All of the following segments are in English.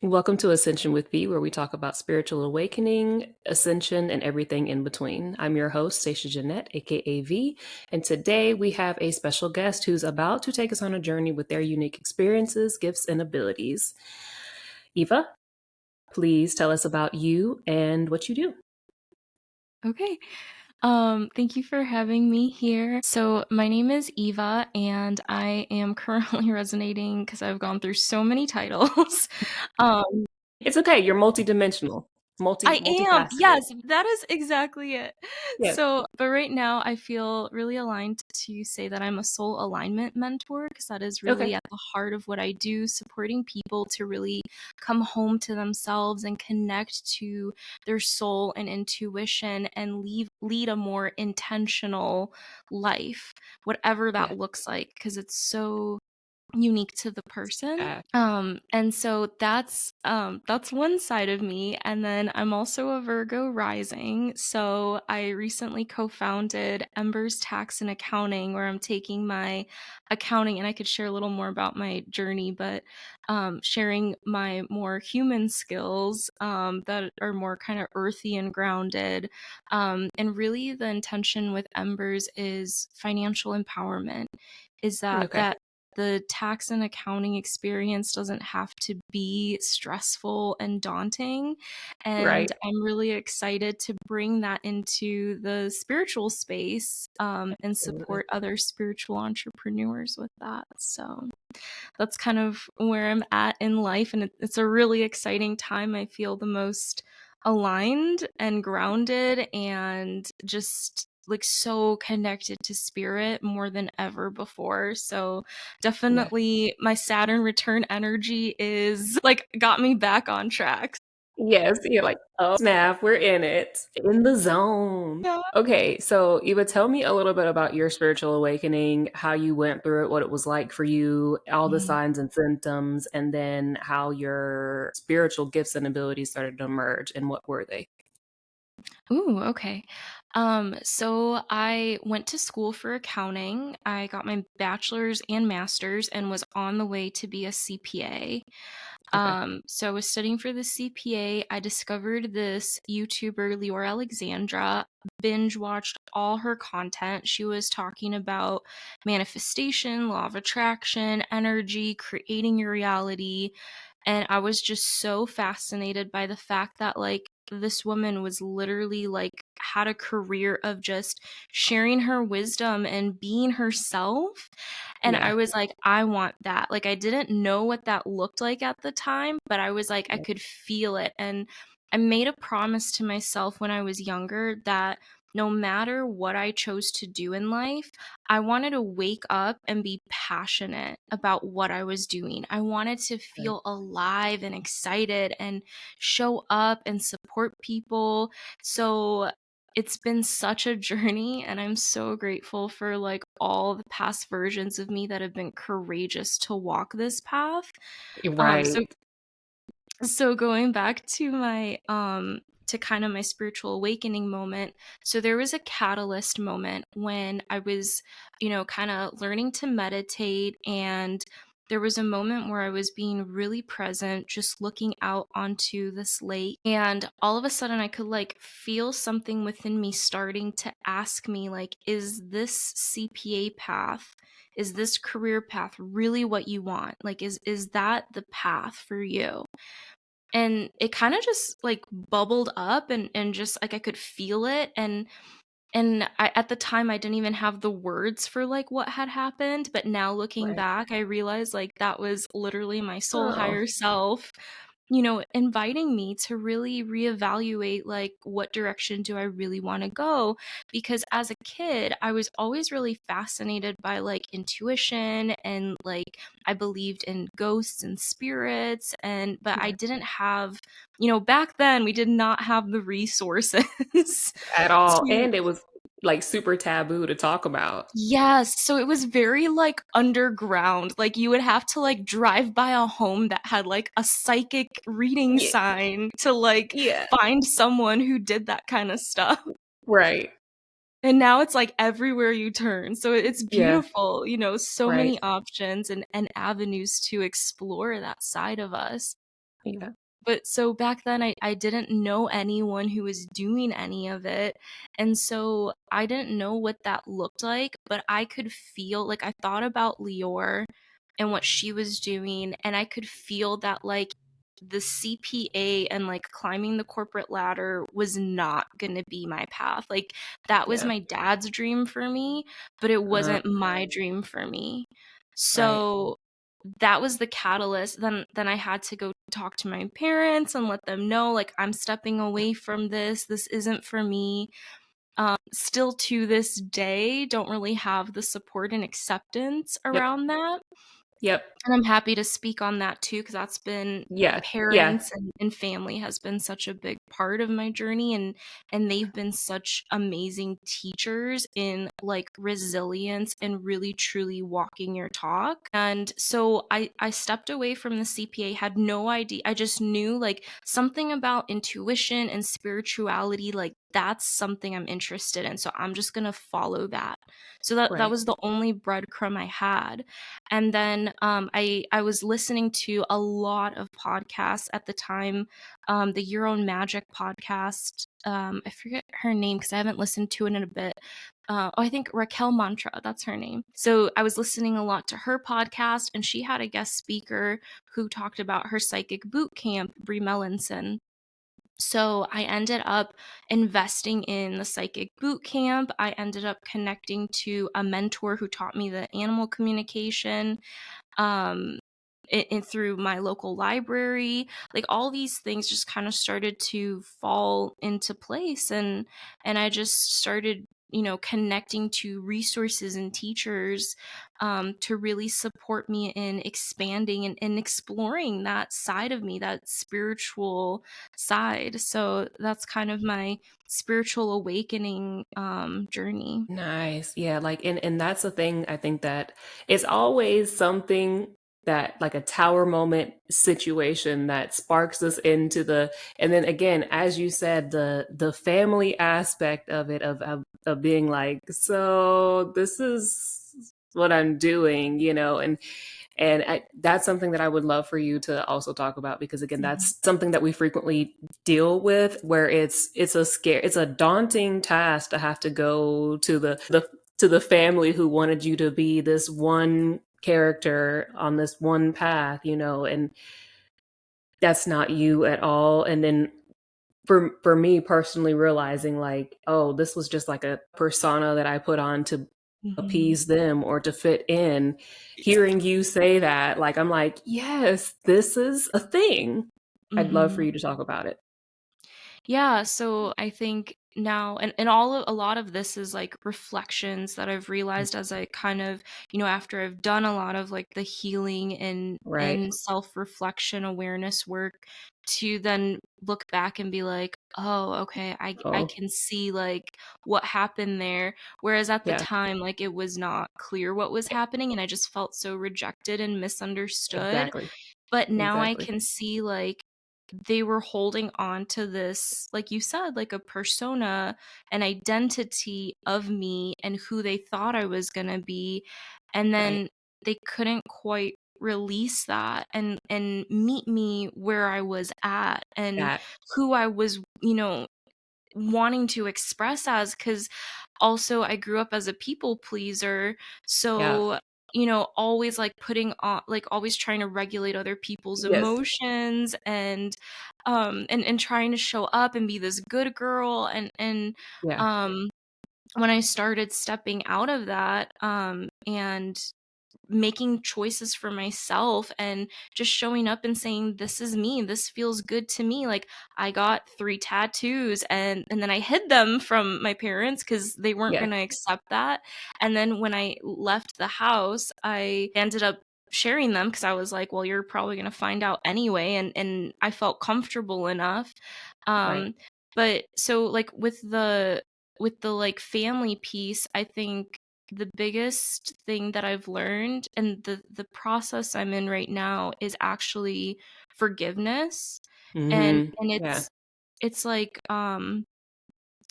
Welcome to Ascension with V, where we talk about spiritual awakening, ascension, and everything in between. I'm your host, Stashia Jeanette, aka V, and today we have a special guest who's about to take us on a journey with their unique experiences, gifts, and abilities. Iva, please tell us about you and what you do. Okay. Thank you for having me here. So my name is Iva, and I am currently resonating because I've gone through so many titles. Um, It's okay, you're multidimensional, I am. multifaceted. Yes, that is exactly it. Yes. But right now I feel really aligned to say that I'm a soul alignment mentor because that is Okay. really at the heart of what I do, supporting people to really come home to themselves and connect to their soul and intuition and lead a more intentional life, whatever Yeah. that looks like, because it's so unique to the person. Uh, And so that's one side of me. And then I'm also a Virgo rising. So I recently co-founded Embers Tax and Accounting, where I'm taking my accounting, and I could share a little more about my journey, but sharing my more human skills that are more kind of earthy and grounded. And really the intention with Embers is financial empowerment, is that okay. the tax and accounting experience doesn't have to be stressful and daunting. And Right. I'm really excited to bring that into the spiritual space and Absolutely. support other spiritual entrepreneurs with that. So that's kind of where I'm at in life. And it's a really exciting time. I feel the most aligned and grounded and just like so connected to spirit more than ever before. So Yeah. definitely my Saturn return energy is like got me back on track. Yes, you're like, "Oh, snap, we're in it, in the zone." Yeah. Okay, so Eva, tell me a little bit about your spiritual awakening, how you went through it, what it was like for you, all the Mm. signs and symptoms, and then how your spiritual gifts and abilities started to emerge, and what were they? Ooh, okay. So I went to school for accounting. I got my bachelor's and master's and was on the way to be a CPA. Okay. So I was studying for the CPA. I discovered this YouTuber, Lior Alexandra, binge watched all her content. She was talking about manifestation, law of attraction, energy, creating your reality. And I was just so fascinated by the fact that, like, this woman was literally like had a career of just sharing her wisdom and being herself. And I Yeah. was like, I want that. Like, I didn't know what that looked like at the time, but I was like, I Yeah. could feel it. And I made a promise to myself when I was younger that no matter what I chose to do in life, I wanted to wake up and be passionate about what I was doing. I wanted to Right. feel alive and excited and show up and support people. So it's been such a journey, and I'm so grateful for like all the past versions of me that have been courageous to walk this path. Um Right. so so going back to my to kind of my spiritual awakening moment. So there was a catalyst moment when I was, kind of learning to meditate, and there was a moment where I was being really present, just looking out onto this lake, and all of a sudden I could like feel something within me starting to ask me like, is this CPA path, is this career path really what you want? Like, is that the path for you? And it kinda just, like, bubbled up, and just, like, I could feel it, and I at the time, I didn't even have the words for, like, what had happened, but now looking Right. back, I realized, like, that was literally my soul Oh, higher self, inviting me to really reevaluate, like, what direction do I really wanna go? Because as a kid, I was always really fascinated by, like, intuition and, like, I believed in ghosts and spirits, but I yeah. didn't have, back then, we did not have the resources At all, to. and it was, like, super taboo to talk about. Yes, so it was very, like, underground, like, you would have to, like, drive by a home that had, like, a psychic reading Yeah. sign to, like, Yeah. find someone who did that kinda stuff, Right. and now it's, like, everywhere you turn, so it's Yeah. beautiful, so Right. many options and avenues to explore that side of us. Yeah. But so back then, I didn't know anyone who was doing any of it, and so I didn't know what that looked like, but I could feel like, I thought about Lior and what she was doing, and I could feel that, like, the CPA and, like, climbing the corporate ladder was not gonna be my path. Like, that was Yeah. my dad's dream for me, but it Uh, wasn't my dream for me. right. So that was the catalyst. Then I had to go talk to my parents and let them know, like, I'm stepping away from this. This isn't for me. Still to this day, don't really have the support and acceptance Yep. around that. Yep. And I'm happy to speak on that too, because that's been Yeah. Yeah. parents and family has been such a big part of my journey, and they've been such amazing teachers in, like, resilience and really truly walking your talk. And so I stepped away from the CPA, had no idea. I just knew, like, something about intuition and spirituality, like, that's something I'm interested in. So I'm just gonna follow that. So that Right. was the only breadcrumb I had. And then I was listening to a lot of podcasts at the time. The Your Own Magic podcast. I forget her name because I haven't listened to it in a bit. I think Raquel Mantra, that's her name. So I was listening a lot to her podcast, and she had a guest speaker who talked about her psychic boot camp, Brie Melanson. So I ended up investing in the psychic boot camp. I ended up connecting to a mentor who taught me the animal communication, um through my local library. Like, all these things just kind of started to fall into place, and I just started, connecting to resources and teachers, to really support me in expanding and exploring that side of me, that spiritual side. So that's kind of my spiritual awakening journey. Nice. Yeah, like and that's the thing I think that it's always something that like a tower moment situation that sparks us into the and then again, as you said, the family aspect of it of being like, so this is what I'm doing, and that's something that I would love for you to also talk about because again, Mhm. that's something that we frequently deal with where it's a daunting task to have to go to the family who wanted you to be this one character on this one path, and that's not you at all. And then for me personally realizing like, oh, this was just like a persona that I put on to Mhm. appease them or to fit in. Hearing you say that, like I'm like, yes, this is a thing. I'd love for Mhm. you to talk about it. Yeah, so I think now, and all of a lot of this is like reflections that I've realized as I kind of, after I've done a lot of, like, the healing Right. and self-reflection awareness work, to then look back and be like, "Oh, okay, I Oh, can see, like, what happened there." Whereas at the yeah, time, like, it was not clear what was happening, and I just felt so rejected and misunderstood. exactly. But now I Exactly. can see, like, they were holding on to this, like you said, like a persona, an identity of me and who they thought I was gonna be, and Right. then they couldn't quite release that and meet me where I was at and That. who I was, wanting to express as. Because also I grew up as a people pleaser, Yeah. so, always, like, putting on, like, always trying to regulate other people's Yes. emotions, and trying to show up and be this good girl, Yeah. um when I started stepping out of that, and making choices for myself and just showing up and saying, "This is me, this feels good to me." Like, I got 3 tattoos, and then I hid them from my parents because they weren't Yeah. gonna accept that. And then when I left the house, I ended up sharing them because I was like, "Well, you're probably gonna find out anyway," and I felt comfortable enough. Right. um but so, like, with the, like, family piece, I think the biggest thing that I've learned, and the process I'm in right now, is actually forgiveness. And Yeah. it's like,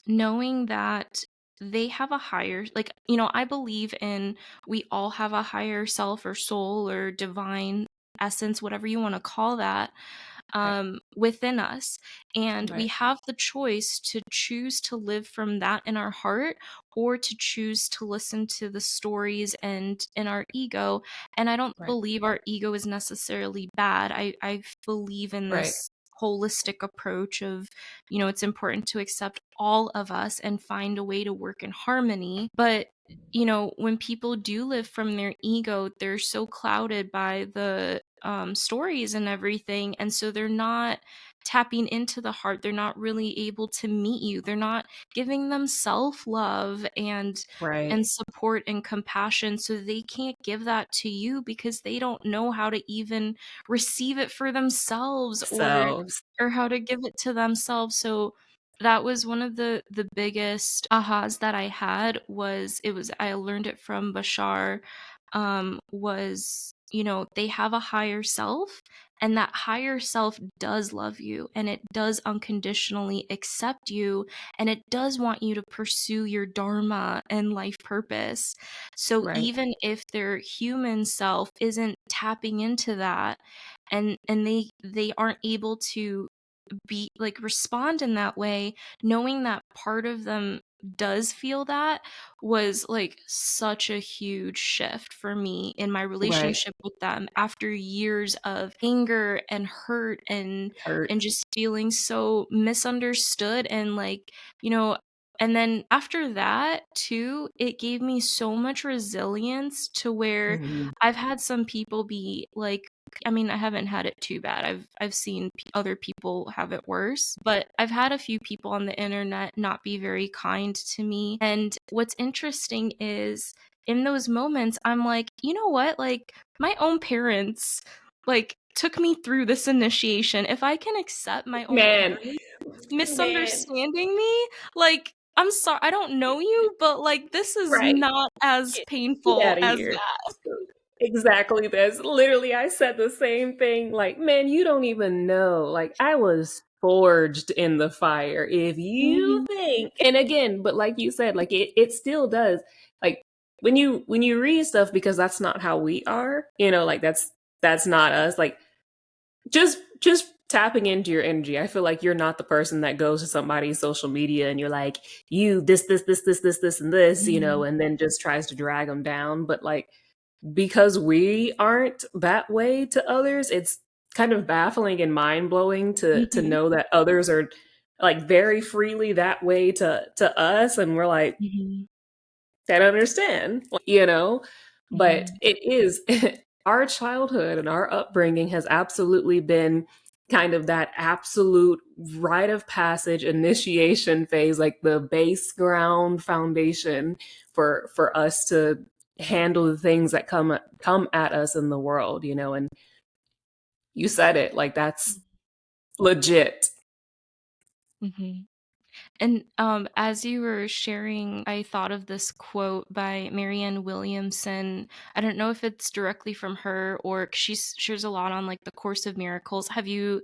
knowing that they have a higher, like, I believe in, we all have a higher self or soul or divine essence, whatever you want to call that. Right. within us. And we Right. have the choice to choose to live from that in our heart, or to choose to listen to the stories and in our ego. And I don't Right. believe our ego is necessarily bad. I believe in Right. this holistic approach of, it's important to accept all of us and find a way to work in harmony. But when people do live from their ego, they're so clouded by the stories and everything. And so they're not tapping into the heart. They're not really able to meet you. They're not giving them self love Right. and support and compassion. So they can't give that to you because they don't know how to even receive it for themselves, Selves. or how to give it to themselves. So that was one of the biggest ahas that I had. I learned it from Bashar. Was, they have a higher self, and that higher self does love you, and it does unconditionally accept you, and it does want you to pursue your dharma and life purpose. So Right. even if their human self isn't tapping into that, and they aren't able to be like respond in that way, knowing that part of them does feel that was like such a huge shift for me in my Right. relationship with them after years of anger and hurt Hurt. and just feeling so misunderstood. And and then after that too, it gave me so much resilience to where Mhm. I've had some people be like, I mean, I haven't had it too bad. I've seen other people have it worse, but I've had a few people on the internet not be very kind to me. And what's interesting is in those moments, I'm like, you know what? Like my own parents, like took me through this initiation. If I can accept my own Man. parents Man. misunderstanding me, like I'm sorry, I don't know you, but like this is Right. not as Get painful out of as here. that. Exactly this. Literally, I said the same thing. Like, man, you don't even know. Like, I was forged in the fire. If you Mhm. think, and again, but like you said, like it still does. Like when you read stuff, because that's not how we are, like that's not us. Like just tapping into your energy. I feel like you're not the person that goes to somebody's social media and you're like, you this and this, Mhm. and then just tries to drag them down. But like because we aren't that way to others, it's kind of baffling and mind-blowing to Mhm. know that others are like very freely that way to us, and we're like, Mhm. I don't understand, but Mhm. it is our childhood and our upbringing has absolutely been kind of that absolute rite of passage initiation phase, like the base ground foundation for us to handle the things that come at us in the world, and you said it, like that's legit. Mhm. And as you were sharing, I thought of this quote by Marianne Williamson. I don't know if it's directly from her, or 'cause she shares a lot on like the Course of Miracles. Have you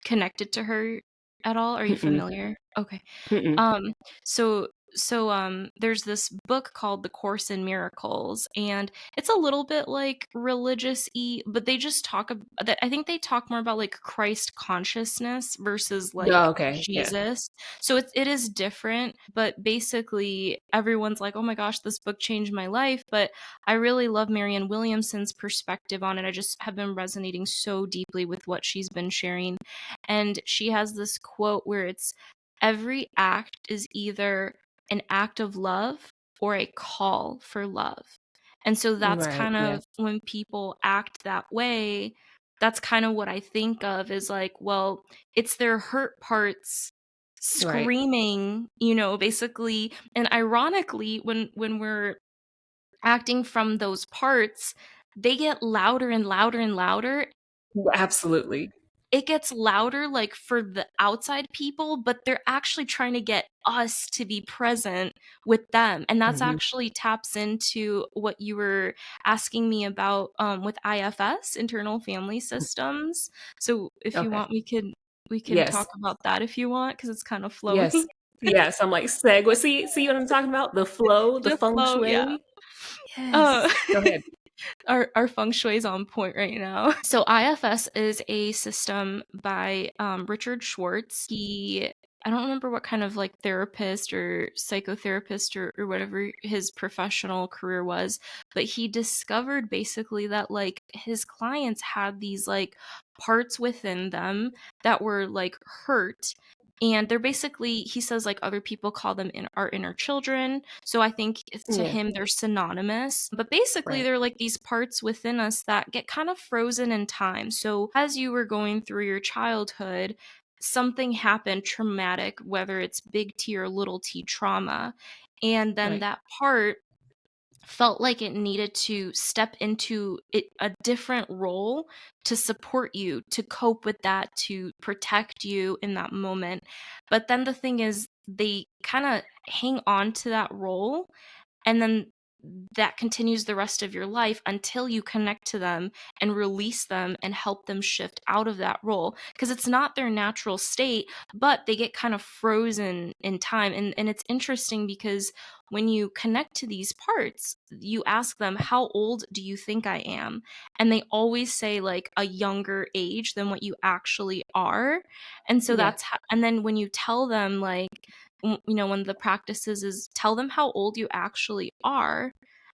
connected to her at all? Are you Mm-mm, familiar? Okay. mm-mm. Um, there's this book called The Course in Miracles, and it's a little bit like religious-y, but they just that I think they talk more about like Christ consciousness versus Oh, like okay, yeah. Jesus. So it is different, but basically everyone's like, "Oh my gosh, this book changed my life." But I really love Marianne Williamson's perspective on it. I just have been resonating so deeply with what she's been sharing. And she has this quote where it's every act is either an act of love or a call for love. And so that's Right, kind yeah. of when people act that way, that's kind of what I think of is like, well, it's their hurt parts Right. screaming, basically. And ironically, when we're acting from those parts, they get louder and louder and louder. Absolutely. It gets louder, like, for the outside people, but they're actually trying to get us to be present with them, and that's Mhm. actually taps into what you were asking me about, with IFS, internal family systems. So, if you Okay. want, we can talk Yes. about that if you want, because it's kind of Yes. flowing. Yes, I'm like, segue. See what I'm talking about? The flow, the The feng flow, yeah. shui? Uh, Yes. Go ahead. our feng shui is on point right now. So IFS is a system by Richard Schwartz. I don't remember what kind of like therapist or psychotherapist or whatever his professional career was, but he discovered basically that like his clients had these like parts within them that were like hurt, and they're basically, he says, like other people call them in our inner children, so I think to Yeah, him they're synonymous, but basically right, they're like these parts within us that get kind of frozen in time. So as you were going through your childhood, something happened traumatic, whether it's big T or little t trauma, and then right. that part felt like it needed to step into a different role to support you, to cope with that, to protect you in that moment. But then the thing is, they kind of hang on to that role, and then that continues the rest of your life until you connect to them and release them and help them shift out of that role, because it's not their natural state, but they get kind of frozen in time. And it's interesting because when you connect to these parts, you ask them, how old do you think I am? And they always say like a younger age than what you actually are. And so Yeah, that's how, and then when you tell them like, one of the practices is tell them how old you actually are.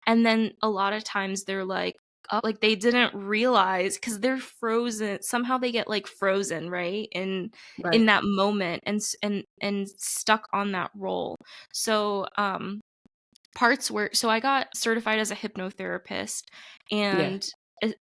And then a lot of times they're like, oh, like they didn't realize because they're frozen. Somehow they get like frozen, right? In right. that moment, and stuck on that role. So parts where, so I got certified as a hypnotherapist, Yeah. and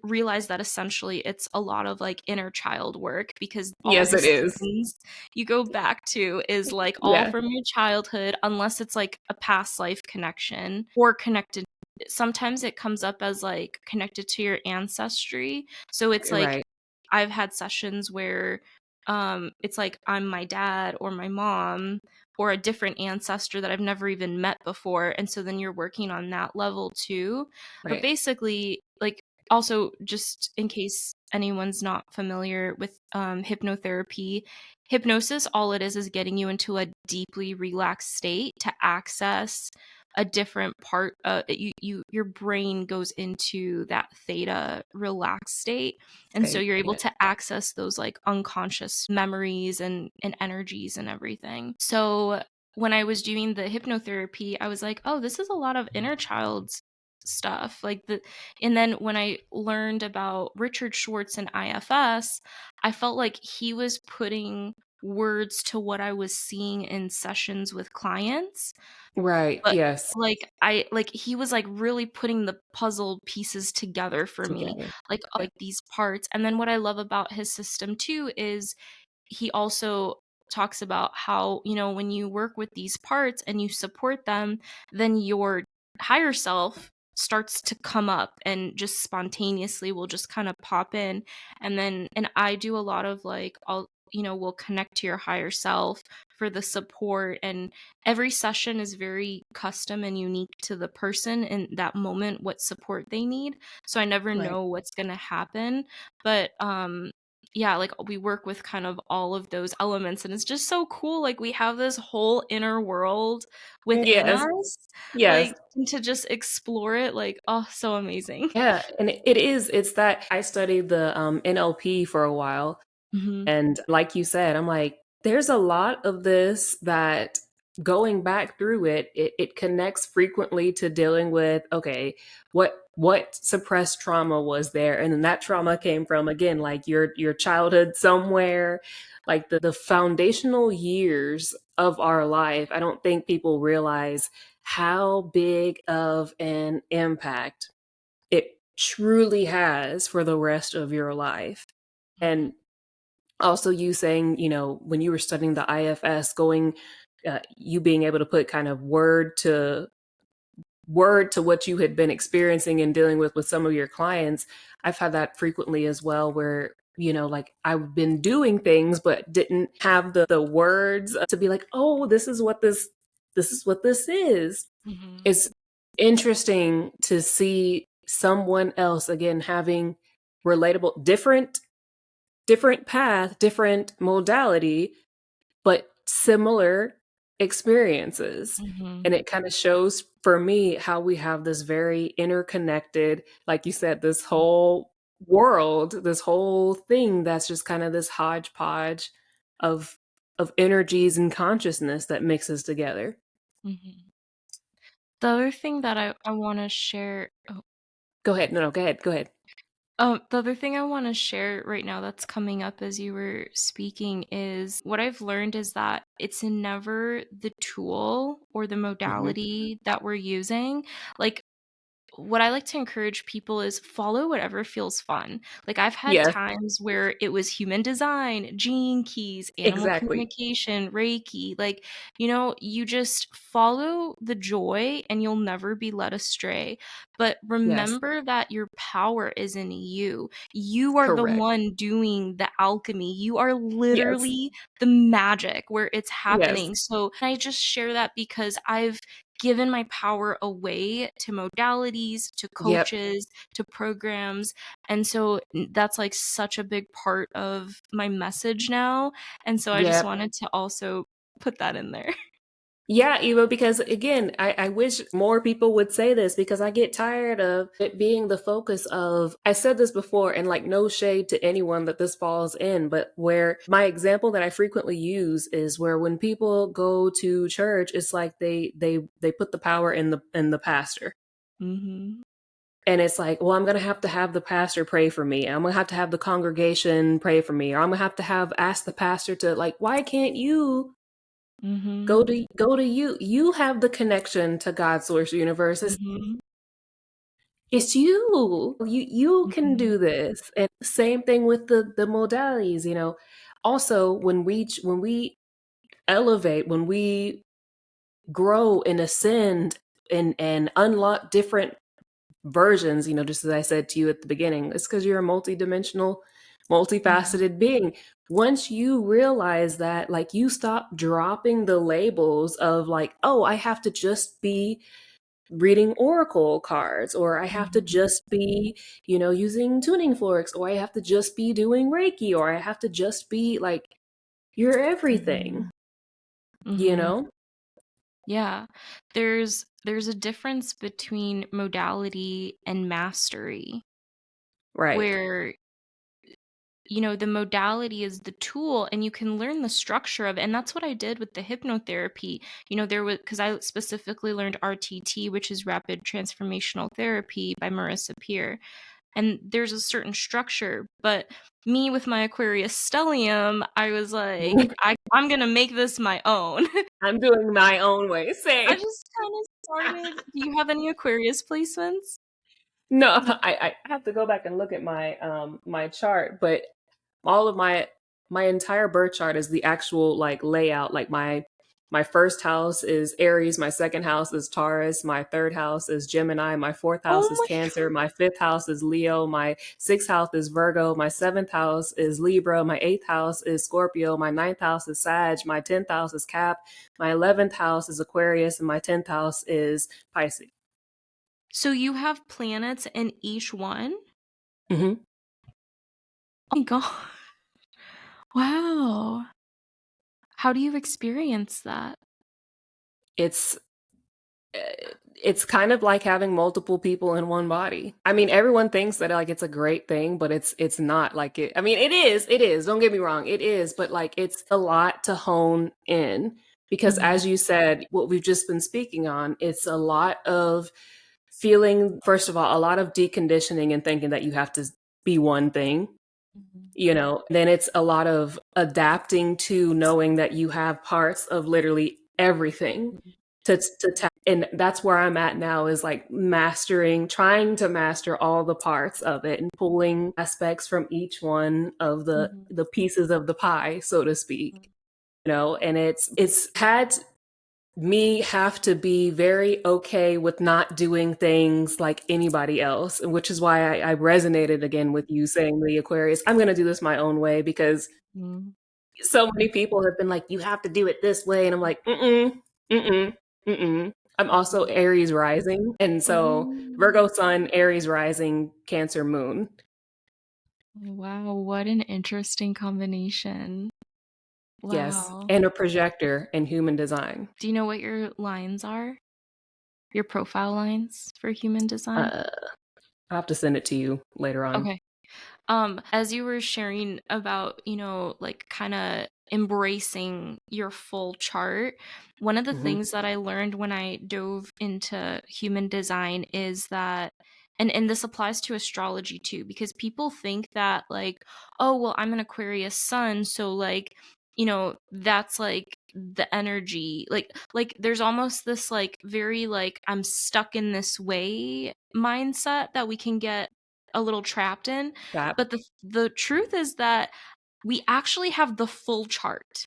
realized that essentially it's a lot of like inner child work, because all Yes, the it is. scenes you go back to is like all Yeah, from your childhood, unless it's like a past life connection or connected. Sometimes it comes up as like connected to your ancestry. So it's like right, I've had sessions where it's like I'm my dad or my mom or a different ancestor that I've never even met before, and so then you're working on that level too. But right, basically, like, also just in case anyone's not familiar with hypnotherapy, hypnosis, all it is getting you into a deeply relaxed state to access a different part. Your brain goes into that theta relaxed state, and so state. you're able Yeah, to access those like unconscious memories and energies and everything. So when I was doing the hypnotherapy, I was like, oh, this is a lot of inner child stuff. And then when I learned about Richard Schwartz and IFS, I felt like he was putting words to what I was seeing in sessions with clients. right. But Yes, he was like really putting the puzzle pieces together for me, together. like these parts. And then what I love about his system too is he also talks about how, when you work with these parts and you support them, then your higher self starts to come up and just spontaneously will just kind of pop in. And I do a lot of like, we'll connect to your higher self for the support, and every session is very custom and unique to the person in that moment, what support they need. So I never Right. know what's going to happen. But yeah, like we work with kind of all of those elements, and it's just so cool. Like we have this whole inner world within Yes, us, yes. like, and to just explore it, like, oh, so amazing. Yeah, and it is. It's that I studied the NLP for a while, Hmm. and like you said, I'm like, there's a lot of this that going back through it connects frequently to dealing with, okay, what suppressed trauma was there? And then that trauma came from, again, like your childhood somewhere, like the foundational years of our life. I don't think people realize how big of an impact it truly has for the rest of your life. And also you saying, when you were studying the IFS, going, you being able to put kind of word to what you had been experiencing and dealing with some of your clients. I've had that frequently as well, where, like I've been doing things, but didn't have the words to be like, oh, this is what this is. Hmm. It's interesting to see someone else again having relatable, different path, different modality, but similar experiences. Mhm. And it kind of shows for me how we have this very interconnected, like you said, this whole world, this whole thing that's just kind of this hodgepodge of energies and consciousness that mixes together. Mhm. The other thing that I wanna share Go ahead. No, go ahead. Go ahead. the other thing I wanna share right now that's coming up as you were speaking is what I've learned is that it's never the tool or the Hmm. modality that we're using. Like, what I like to encourage people is follow whatever feels fun. Like, I've had Yes, times where it was human design, gene keys, animal exactly. communication, Reiki. Like, you just follow the joy and you'll never be led astray. But Yes, remember that your power is in you. You are the correct. one doing the alchemy. You are Yes, literally the magic where it's yes, happening. So I just share that because I've given my power away to modalities, to yep, coaches, to programs. And so that's like such a big part of my message now. And so I just yep. wanted to also put that in there. Yeah, Eva, because again, I wish more people would say this because I get tired of it being the focus of, I said this before, and like no shade to anyone that this falls in, but where my example that I frequently use is where when people go to church, it's like they put the power in the pastor. Mhm. And it's like, well, I'm going to have the pastor pray for me. I'm going to have the congregation pray for me. Or I'm going to have ask the pastor to like, why can't you Mhm. go to you? You have the connection to God's source universe. Mhm. It's you. You can Mhm. do this. And same thing with the modalities, you know. Also, when we elevate, when we grow and ascend and unlock different versions, you know, just as I said to you at the beginning, it's because you're a multidimensional, Mhm. multifaceted being. Once you realize that, like, you stop dropping the labels of, like, oh, I have to just be reading oracle cards, or I have to Mhm. just be, you know, using tuning forks, or I have to just be doing Reiki, or I have to just be like, you're everything, Mhm. you Mhm. know? Yeah. There's a difference between modality and mastery Right. where the modality is the tool and you can learn the structure of it. And that's what I did with the hypnotherapy. There was, because I specifically learned RTT, which is rapid transformational therapy by Marissa Peer. And there's a certain structure. But me with my Aquarius stellium, I was like, I'm going to make this my own. I'm doing my own way. I Same. just kind of started. Do you have any Aquarius placements? No, I have to go back and look at my my chart, but all of my entire birth chart is the actual like layout. Like my first house is Aries, my second house is Taurus, my third house is Gemini, my fourth house Oh is my Cancer, God. my fifth house is Leo, my sixth house is Virgo, my seventh house is Libra, my eighth house is Scorpio, my ninth house is Sag, my 10th house is Cap, my 11th house is Aquarius, and my 10th house is Pisces. So you have planets in each one? Hmm. Oh my God. Wow. How do you experience that? It's uh, it's kind of like having multiple people in one body. I mean, everyone thinks that like it's a great thing, but it's not like it. I mean, it is. Don't get me wrong, it is, but like it's a lot to hone in because Mhm. as you said, what we've just been speaking on, it's a lot of feeling first of all, a lot of deconditioning and thinking that you have to be one thing, Mhm. you know. Then it's a lot of adapting to knowing that you have parts of literally everything to tap. And that's where I'm at now is like mastering, trying to master all the parts of it and pulling aspects from each one of Mhm. the pieces of the pie, so to speak, you know. And it's had me have to be very okay with not doing things like anybody else, which is why I resonated again with you saying the Aquarius. I'm going to do this my own way because Mhm. so many people have been like, you have to do it this way. And I'm like, mm-mm, mm-mm, mm-mm. I'm also Aries rising. And so Oh. Virgo sun, Aries rising, Cancer moon. Wow, what an interesting combination. Yes, Wow. and a projector in human design. Do you know what your lines are? Your profile lines for human design? Uh, I'll have to send it to you later on. Okay. As you were sharing about, like kind of embracing your full chart, one of the Mhm. things that I learned when I dove into human design is that and this applies to astrology too, because people think that like, oh, well, I'm an Aquarius sun, so like, that's like the energy. Like there's almost this like very like I'm stuck in this way mindset that we can get a little trapped in, That but the truth is that we actually have the full chart.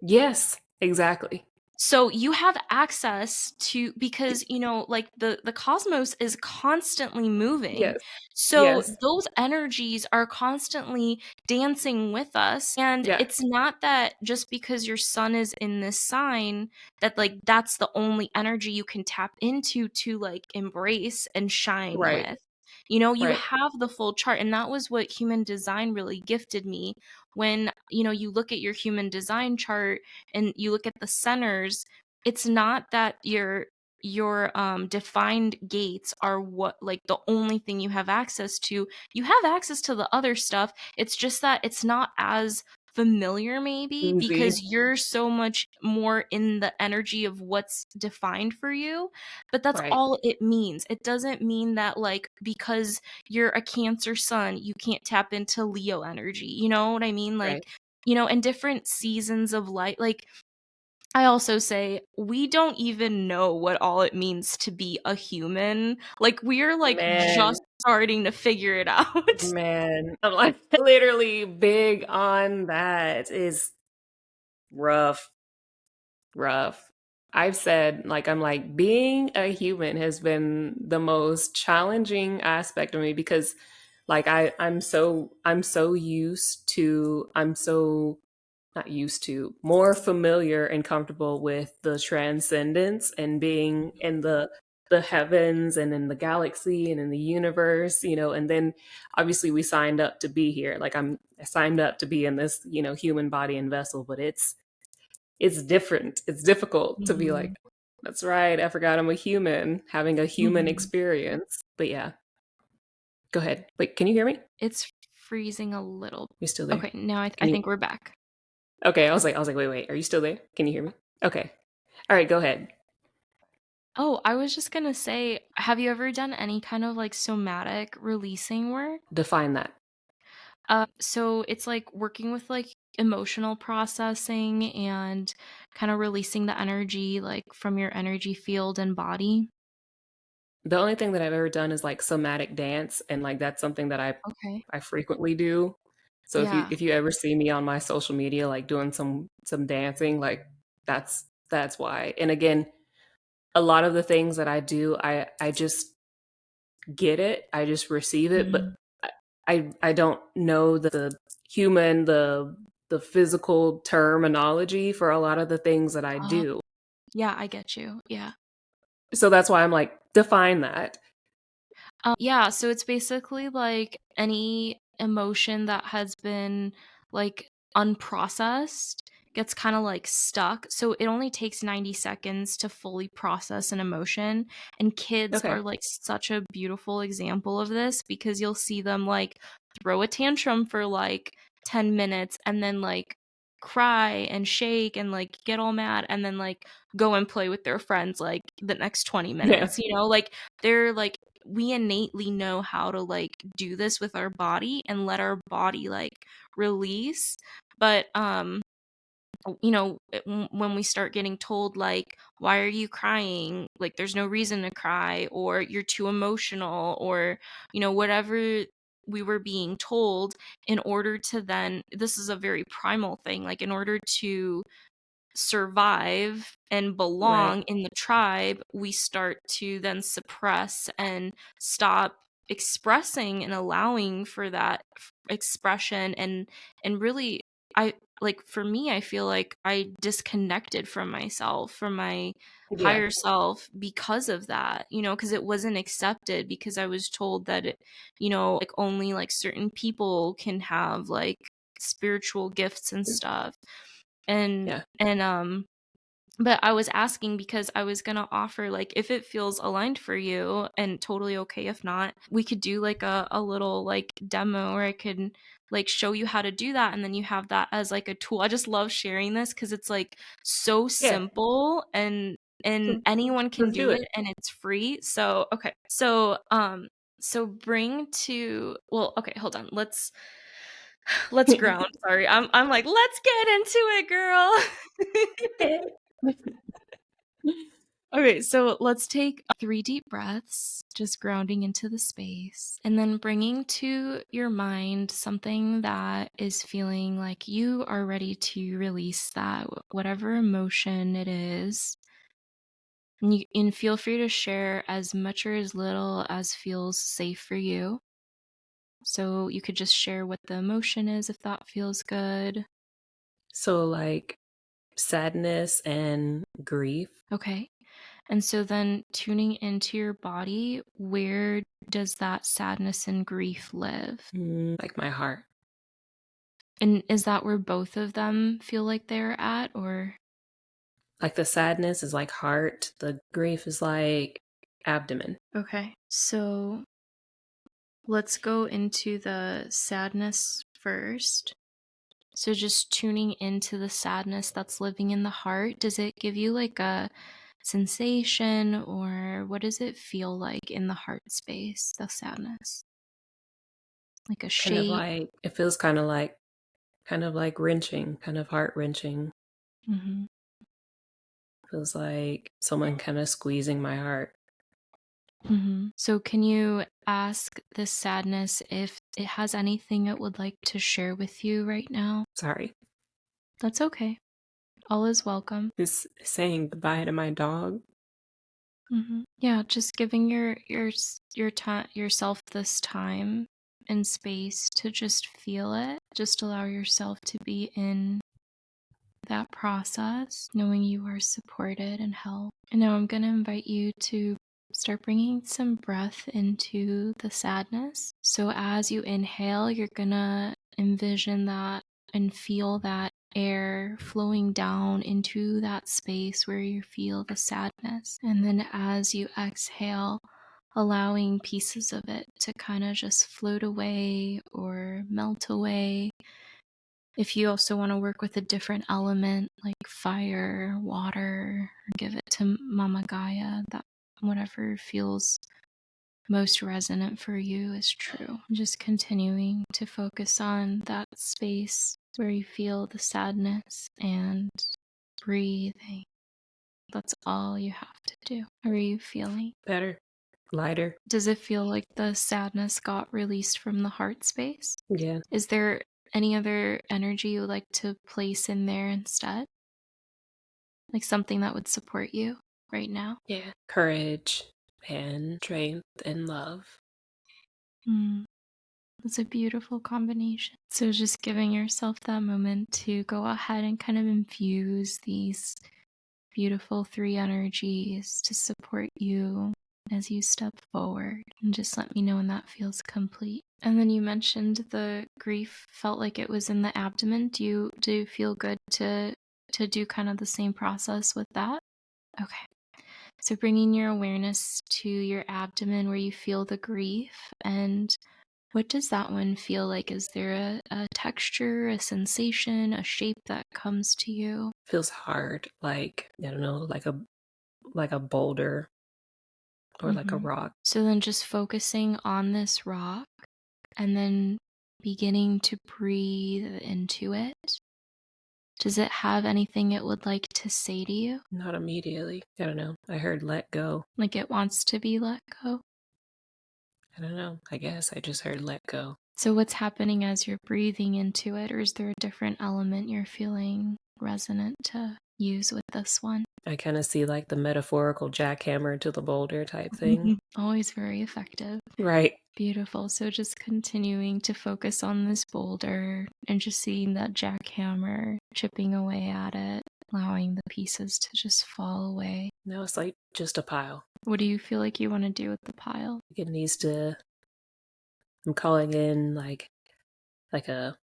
Yes, exactly. So you have access to, because like the cosmos is constantly moving. Yes, So yes, those energies are constantly dancing with us, and yeah, it's not that just because your sun is in this sign that like that's the only energy you can tap into to like embrace and shine right, with. You right. have the full chart, and that was what human design really gifted me. When you look at your human design chart and you look at the centers, it's not that your defined gates are what like the only thing you have access to. You have access to the other stuff. It's just that it's not as familiar maybe Easy, because you're so much more in the energy of what's defined for you. But that's right, all it means. It doesn't mean that like because you're a Cancer sun you can't tap into Leo energy. You know what I mean? right. Like, in different seasons of life. Like, I also say we don't even know what all it means to be a human. Like, we're like Man, just starting to figure it out. man, I'm like literally big on that. Is rough, rough. I've said, like, I'm like, being a human has been the most challenging aspect of me because, like, I'm so used to, I'm so not used to, more familiar and comfortable with the transcendence and being in the heavens and in the galaxy and in the universe, and then obviously we signed up to be here. Like I signed up to be in this, human body and vessel, but it's different. It's difficult to be like, Mhm. that's right, I forgot I'm a human, having a human Mhm. experience. But yeah, go ahead. Wait, can you hear me? It's freezing a little. You're still there? Okay, now I Can you think we're back. Okay, I was like, wait, are you still there? Can you hear me? Okay. All right, go ahead. Oh, I was just gonna say, have you ever done any kind of like somatic releasing work? Define that. So it's like working with like emotional processing and kind of releasing the energy like from your energy field and body. The only thing that I've ever done is like somatic dance, and like that's something that I Okay. I frequently do. So if you Yeah. if you ever see me on my social media like doing some dancing, like that's why. And again, a lot of the things that I do, I just get it. I just receive it, but Mhm. I don't know the human the physical terminology for a lot of the things that I Oh, do. yeah, I get you. Yeah. So that's why I'm like, define that. Yeah, so it's basically like any emotion that has been like unprocessed gets kind of like stuck. So it only takes 90 seconds to fully process an emotion. And kids Okay. are like such a beautiful example of this because you'll see them like throw a tantrum for like 10 minutes and then like cry and shake and like get all mad and then like go and play with their friends like the next 20 Yeah. minutes, like they're like we innately know how to like do this with our body and let our body like release. But when we start getting told like, why are you crying, like there's no reason to cry, or you're too emotional, or whatever we were being told, in order to then, this is a very primal thing, like in order to survive and Right. belong in the tribe, we start to then suppress and stop expressing and allowing for that expression. And really, I like, for me, I feel like I disconnected from myself, from my Yeah. higher self, because of that, because it wasn't accepted, because I was told that like only like certain people can have like spiritual gifts and stuff. And Yeah. but I was asking because I was gonna offer, like, if it feels aligned for you and totally okay if not, we could do, like, a little, like, demo where I could, like, show you how to do that, and then you have that as, like, a tool. I just love sharing this because it's, like, so Yeah. simple and So, anyone can let's do do it. it, and it's free. So, okay. So bring to well, okay, hold on. Let's ground. Sorry. I'm like, "Let's get into it, girl." Okay, so let's take 3 deep breaths, just grounding into the space, and then bringing to your mind something that is feeling like you are ready to release that, whatever emotion it is. And feel free to share as much or as little as feels safe for you. So you could just share what the emotion is if that feels good. So, like, sadness and grief. Okay. And so then tuning into your body, where does that sadness and grief live? Like my heart. And is that where both of them feel like they're at, or Like, the sadness is like heart, the grief is like abdomen. okay. So let's go into the sadness first. So just tuning into the sadness that's living in the heart, does it give you like a sensation, or what does it feel like in the heart space, the sadness? Like a Kind of shape? like, it feels kind of like wrenching, kind of heart wrenching. Mhm. Feels like someone kind of squeezing my heart. So, can you ask this sadness if it has anything it would like to share with you right now? Sorry. That's okay. All is welcome. Just saying goodbye to my dog. Yeah, just giving your time yourself this time and space to just feel it. Just allow yourself to be in that process, knowing you are supported and held. And now I'm going to invite you to start bringing some breath into the sadness. So as you inhale, you're going to envision that and feel that air flowing down into that space where you feel the sadness. And then as you exhale, allowing pieces of it to kind of just float away or melt away. If you also want to work with a different element like fire, water, or give it to Mama Gaia, that whatever feels most resonant for you is true. Just continuing to focus on that space where you feel the sadness and breathing. That's all you have to do. How are you feeling? Better, lighter. Does it feel like the sadness got released from the heart space? Yeah. Is there any other energy you would like to place in there instead? Like something that would support you right now? Yeah. Courage and strength and love. Mm, that's a beautiful combination. So, just giving yourself that moment to go ahead and kind of infuse these beautiful 3 energies to support you as you step forward. And just let me know when that feels complete. And then you mentioned the grief felt like it was in the abdomen. Do you feel good to do kind of the same process with that? Okay. So bringing your awareness to your abdomen where you feel the grief, and what does that one feel like? Is there a texture, a sensation, a shape that comes to you? Feels hard, like, I don't know, like a boulder or like a hmm rock. So then just focusing on this rock and then beginning to breathe into it. Does it have anything it would like to say to you? Not immediately. I don't know. I heard let go. Like it wants to be let go? I don't know. I guess I just heard let go. So, what's happening as you're breathing into it, or is there a different element you're feeling resonant to use with this one? I kind of see like the metaphorical jackhammer to the boulder type thing. Always very effective. Right. Beautiful. So, just continuing to focus on this boulder and just seeing that jackhammer chipping away at it, allowing the pieces to just fall away. Now it's like just a pile. What do you feel like you want to do with the pile? It needs to, I'm calling in like a,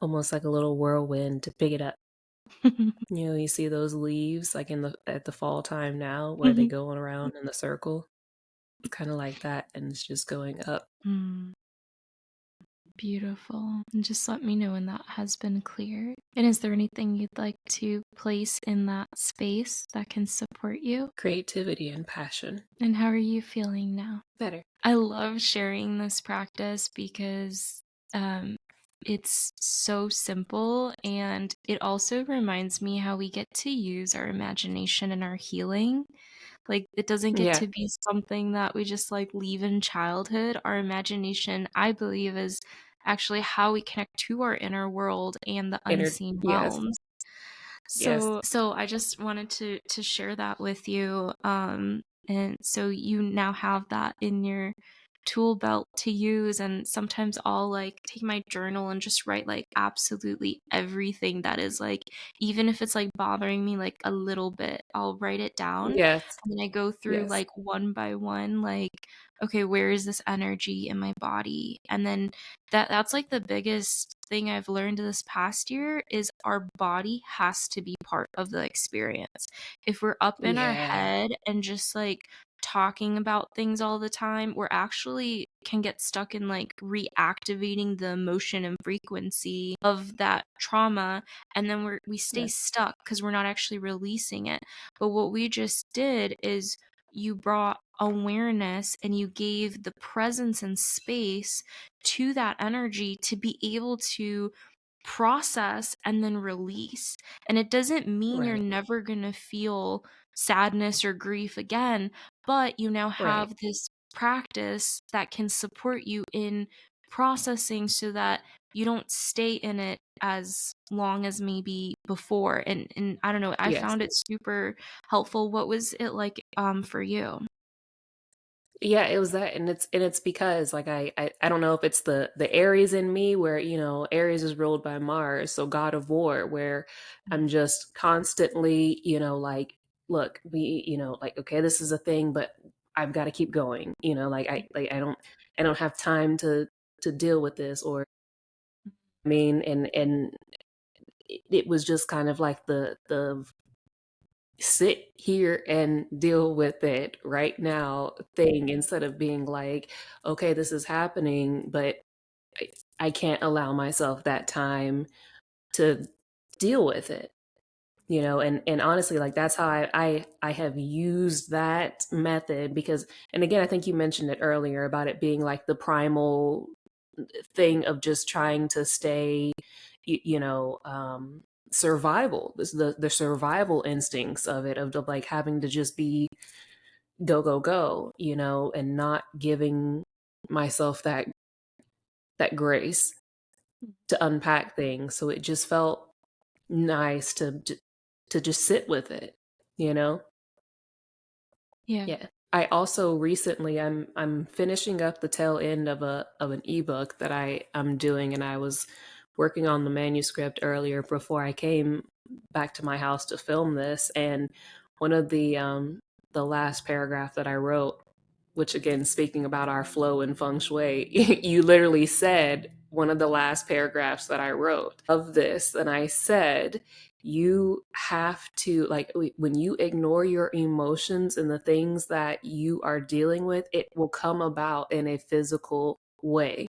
almost like a little whirlwind to pick it up. You know, you see those leaves like in the at the fall time now where they Mhm. go around in the circle. It's kind of like that, and it's just going up. Mm, beautiful. And just let me know when that has been cleared. And is there anything you'd like to place in that space that can support you? Creativity and passion. And how are you feeling now? Better. I love sharing this practice because um, it's so simple, and it also reminds me how we get to use our imagination in our healing. Like, it doesn't get Yeah. to be something that we just like leave in childhood. Our imagination, I believe, is actually how we connect to our inner world and the unseen Yes. realms. Yes. So I just wanted to share that with you, and so you now have that in your tool belt to use. And sometimes I'll, like, take my journal and just write, like, absolutely everything that is, like, even if it's, like, bothering me, like, a little bit, I'll write it down, Yes. and then I go through, Yes. like, one by one, like, "Okay, where is this energy in my body?" And then that's like the biggest thing I've learned this past year is our body has to be part of the experience. If we're up in our Yeah. head and just like talking about things all the time, we're actually can get stuck in like reactivating the emotion and frequency of that trauma, and then we stay Yeah. stuck because we're not actually releasing it. But what we just did is you brought awareness and you gave the presence and space to that energy to be able to process and then release. And it doesn't mean you're Right. never going to feel sadness or grief again, but you now Right. have this practice that can support you in processing so that you don't stay in it as long as maybe before. And I don't know, I Yes. found it super helpful. What was it like for you? Yeah, it was that, and it's because like I don't know if it's the Aries in me where Aries is ruled by Mars, so God of War, where I'm just constantly like, look, we like, okay, this is a thing, but I've got to keep going. Like I don't have time to deal with this, or I mean, and it was just kind of like the sit here and deal with it right now thing, instead of being like, okay, this is happening, but I, I can't allow myself that time to deal with it. And honestly, like, that's how I have used that method, because, and again, I think you mentioned it earlier about it being like the primal thing of just trying to stay, you, you know survival, the survival instincts of it, of like having to just be go go go, and not giving myself that grace to unpack things. So it just felt nice to just sit with it, you know? Yeah. Yeah. I also recently, I'm finishing up the tail end of an ebook that I'm doing, and I was working on the manuscript earlier before I came back to my house to film this. And one of the last paragraph that I wrote, which, again, speaking about our flow in feng shui, you literally said one of the last paragraphs that I wrote of this, and I said, you have to, like, when you ignore your emotions and the things that you are dealing with, it will come about in a physical way.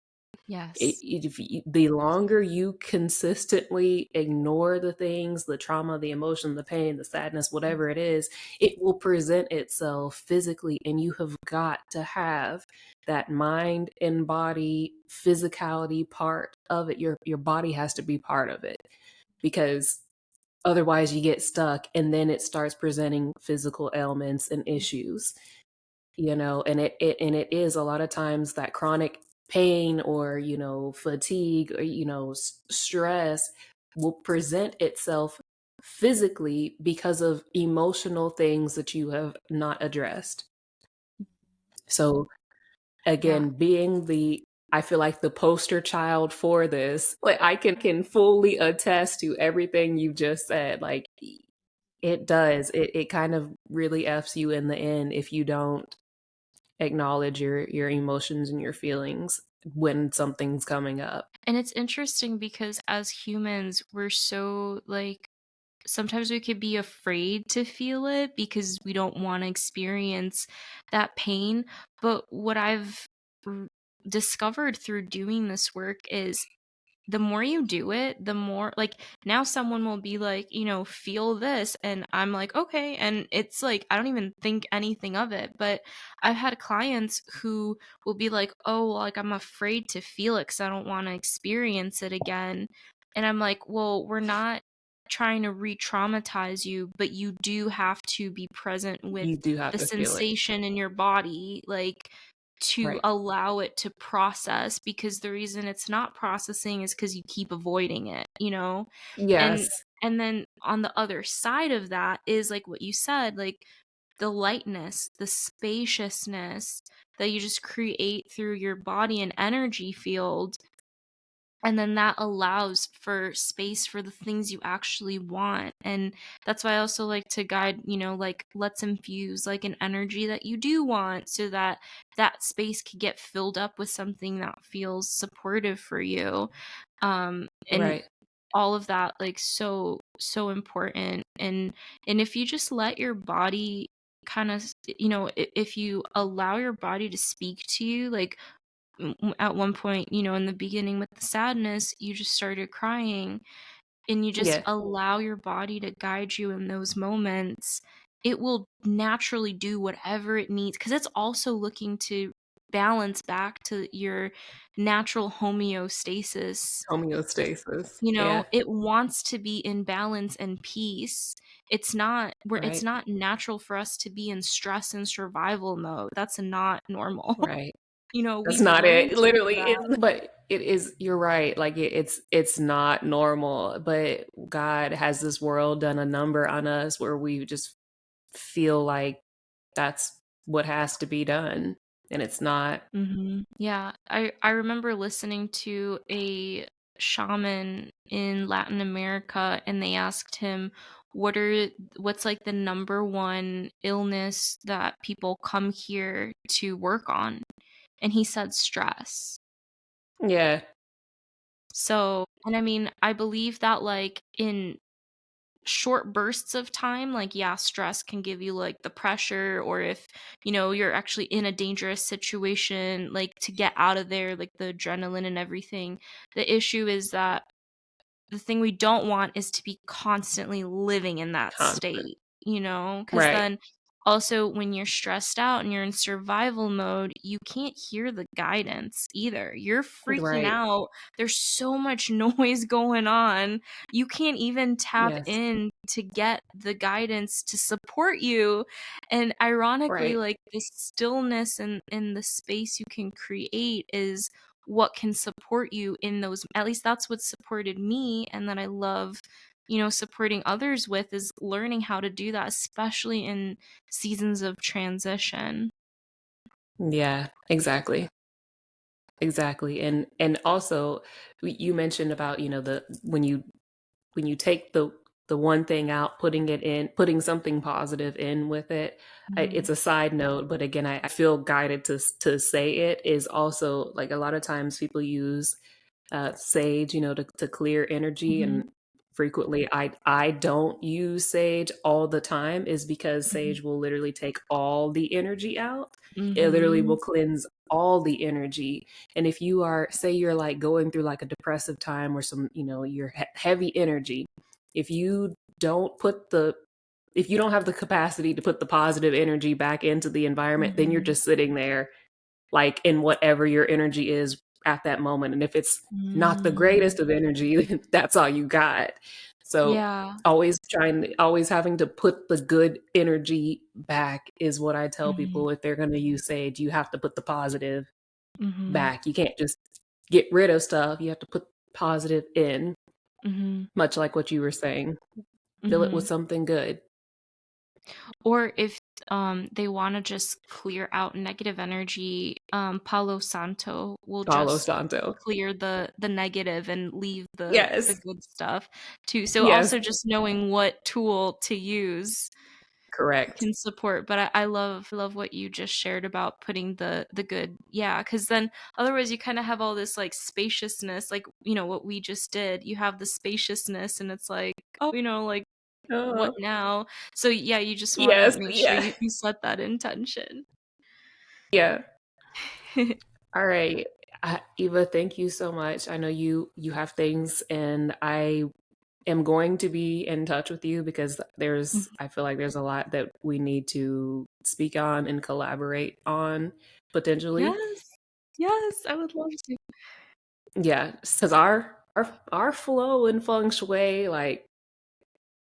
Yes. The longer you consistently ignore the things, the trauma, the emotion, the pain, the sadness, whatever it is, it will present itself physically. And you have got to have that mind and body physicality part of it. Your body has to be part of it, because otherwise you get stuck, and then it starts presenting physical ailments and issues. And it is a lot of times that chronic pain, or fatigue, or stress will present itself physically because of emotional things that you have not addressed. So Yeah. again, being the I feel like the poster child for this, like, I can fully attest to everything you just said. Like, it does. It kind of really F's you in the end if you don't acknowledge your emotions and your feelings when something's coming up. And it's interesting because as humans, we're so like sometimes we could be afraid to feel it because we don't want to experience that pain. But what I've r- discovered through doing this work is the more you do it, the more like now someone will be like, feel this. And I'm like, okay. And it's like, I don't even think anything of it. But I've had clients who will be like, oh, well, like I'm afraid to feel it because I don't want to experience it again. And I'm like, well, we're not trying to re traumatize you, but you do have to be present with You do have the to feel it. sensation in your body. Like, to Right. allow it to process, because the reason it's not processing is because you keep avoiding it. Yes. And then on the other side of that is like what you said, like the lightness, the spaciousness that you just create through your body and energy field. And then that allows for space for the things you actually want. And that's why I also like to guide, like let's infuse like an energy that you do want, so that that space could get filled up with something that feels supportive for you. And Right. all of that, like, so important. And if you just let your body kind of, if you allow your body to speak to you, like at one point, in the beginning with the sadness, you just started crying, and you just Yeah. allow your body to guide you in those moments, it will naturally do whatever it needs, because it's also looking to balance back to your natural homeostasis. Homeostasis. Yeah. It wants to be in balance and peace. It's Right. not natural for us to be in stress and survival mode. That's not normal. Right. That's We've not learned it. to do Literally, that. but it is, you're right. Like it's not normal, but God has this world done a number on us where we just feel like that's what has to be done. And it's not. Yeah, I remember listening to a shaman in Latin America, and they asked him, what's like the number one illness that people come here to work on?" And he said stress. Yeah. So, and I mean, I believe that like in short bursts of time, like, yeah, stress can give you like the pressure, or if you're actually in a dangerous situation, like to get out of there, like the adrenaline and everything. The issue is that the thing we don't want is to be constantly living in that Constant. state, because Right. then also when you're stressed out and you're in survival mode, you can't hear the guidance either. You're freaking Right. out. There's so much noise going on. You can't even tap Yes. in to get the guidance to support you. And ironically, Right. like the stillness and the space you can create is what can support you in those. At least that's what supported me, and that I love supporting others with, is learning how to do that, especially in seasons of transition. Yeah, exactly. Exactly. And also you mentioned about, the when you take the one thing out, putting it in, putting something positive in with it. Mhm. It's a side note, but again, I feel guided to say it is also like a lot of times people use sage, to clear energy. Mhm. And frequently I don't use sage all the time is because Mhm. sage will literally take all the energy out. It literally Mhm. will cleanse all the energy. And if you are, say you're like going through like a depressive time or some, you're heavy energy, if you don't put the if you don't have the capacity to put the positive energy back into the environment, then you're Mhm. just sitting there like in whatever your energy is at that moment. And if it's not the Mm. greatest of energy, that's all you got. So Yeah. always having to put the good energy back is what I tell Mhm. people. If they're going to use sage, you have to put the positive Mhm. back. You can't just get rid of stuff. You have to put positive in, Mhm. much like what you were saying. Fill it with Mhm. something good. Or if they want to just clear out negative energy, Palo Santo will Palo just Santo. clear the negative and leave the Yes. good stuff too. So Yes. also just knowing what tool to use Correct. can support. But I love what you just shared about putting the good. Yeah, because then otherwise you kind of have all this like spaciousness, like what we just did. You have the spaciousness, and it's like, oh, like what Oh, now? So yeah, you just want to yes, make sure yeah, you set that intention. yeah. All right. Eva, thank you so much. I know you have things, and I am going to be in touch with you because I feel like there's a lot that we need to speak on and collaborate on potentially. Yes. Yes, I would love to. Yeah, because our flow and feng shui, like,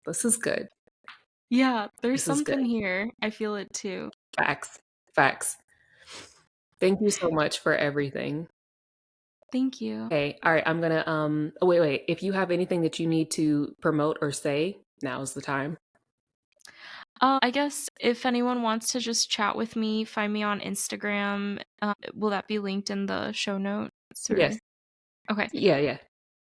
this is good. Yeah, there's This is good. something here. I feel it too. Facts. Facts. Thank you so much for everything. Thank you. Okay. All right. I'm gonna oh wait. If you have anything that you need to promote or say, now is the time. I guess if anyone wants to just chat with me, find me on Instagram. Will that be linked in the show notes or? Yes. Okay. Yeah, yeah.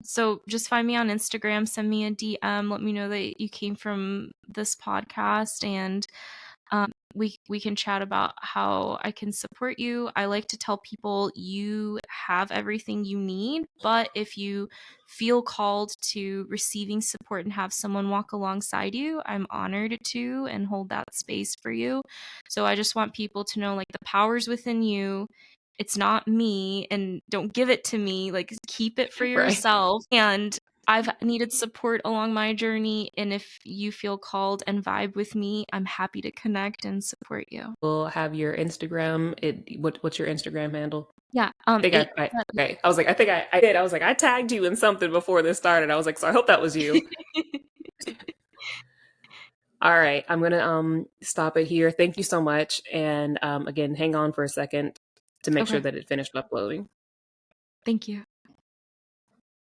So just find me on Instagram, send me a DM, let me know that you came from this podcast, and we can chat about how I can support you. I like to tell people you have everything you need, but if you feel called to receiving support and have someone walk alongside you, I'm honored to and hold that space for you. So I just want people to know like the power's within you. It's not me, and don't give it to me. Like keep it for Right. yourself. And I've needed support along my journey, and if you feel called and vibe with me, I'm happy to connect and support you. We'll have your Instagram. What's your Instagram handle? Yeah, I think I okay. I was like, I think I did. I was like, I tagged you in something before this started. I was like, so I hope that was you. All right. I'm gonna stop it here. Thank you so much. And again, hang on for a second to make sure Okay, that it finished uploading. thank you.